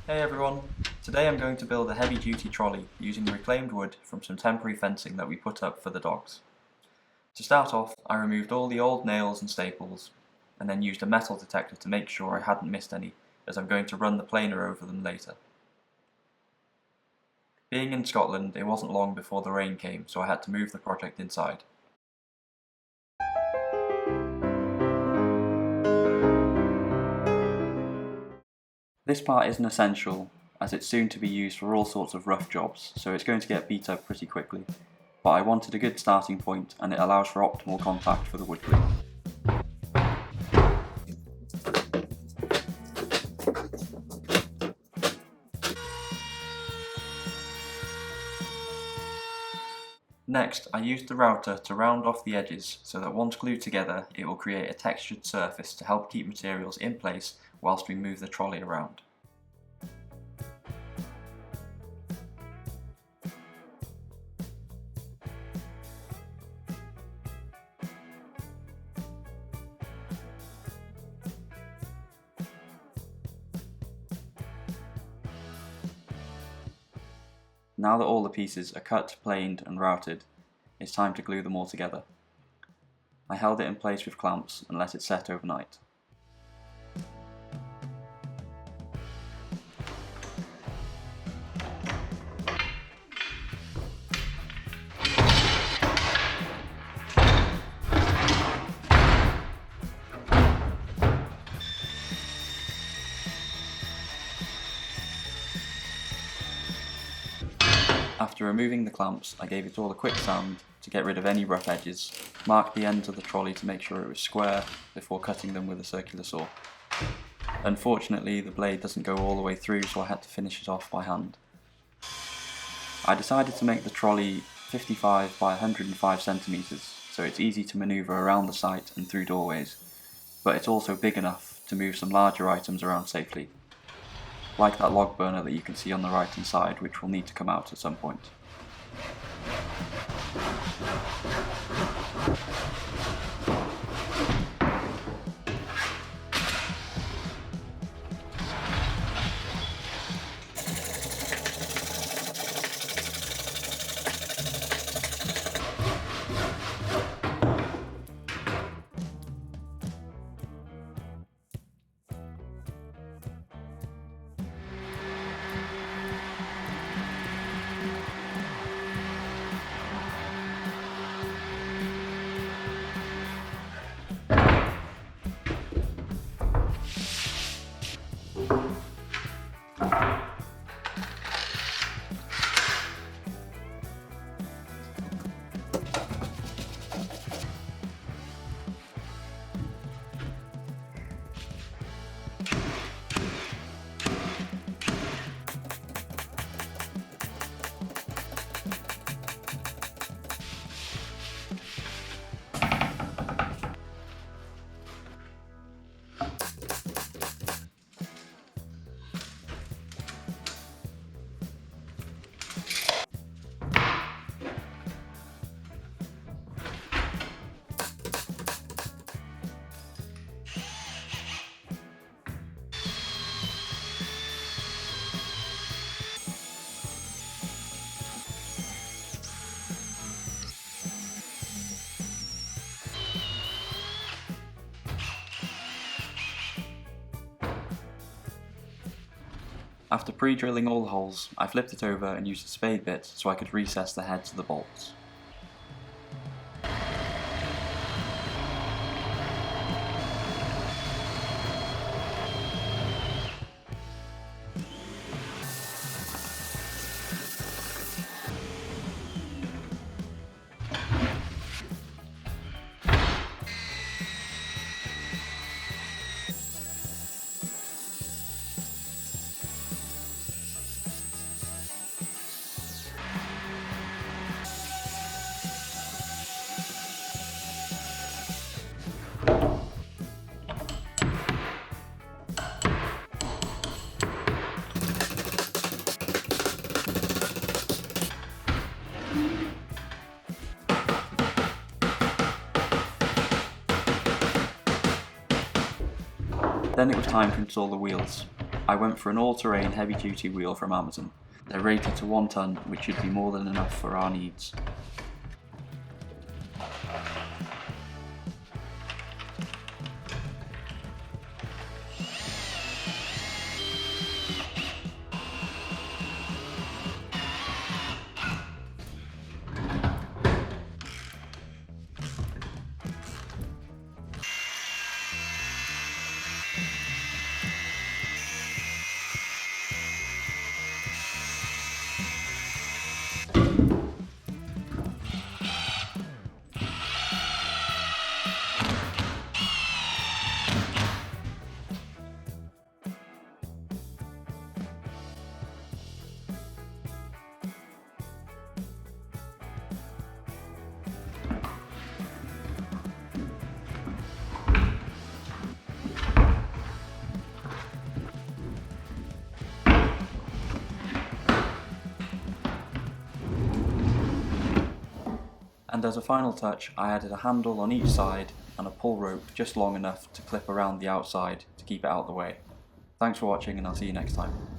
Hey everyone! Today I'm going to build a heavy-duty trolley using reclaimed wood from some temporary fencing that we put up for the dogs. To start off, I removed all the old nails and staples, and then used a metal detector to make sure I hadn't missed any, as I'm going to run the planer over them later. Being in Scotland, it wasn't long before the rain came, so I had to move the project inside. This part isn't essential, as it's soon to be used for all sorts of rough jobs, so it's going to get beat up pretty quickly. But I wanted a good starting point, and it allows for optimal contact for the wood glue. Next, I used the router to round off the edges so that once glued together it will create a textured surface to help keep materials in place whilst we move the trolley around. Now that all the pieces are cut, planed and routed, it's time to glue them all together. I held it in place with clamps and let it set overnight. After removing the clamps, I gave it all a quick sand to get rid of any rough edges, marked the ends of the trolley to make sure it was square before cutting them with a circular saw. Unfortunately, the blade doesn't go all the way through, so I had to finish it off by hand. I decided to make the trolley 55 by 105 centimeters, so it's easy to maneuver around the site and through doorways, but it's also big enough to move some larger items around safely, like that log burner that you can see on the right hand side, which will need to come out at some point. After pre-drilling all the holes, I flipped it over and used a spade bit so I could recess the heads of the bolts. Then it was time to install the wheels. I went for an all-terrain heavy-duty wheel from Amazon. They're rated to 1 ton, which should be more than enough for our needs. And as a final touch, I added a handle on each side and a pull rope just long enough to clip around the outside to keep it out of the way. Thanks for watching, and I'll see you next time.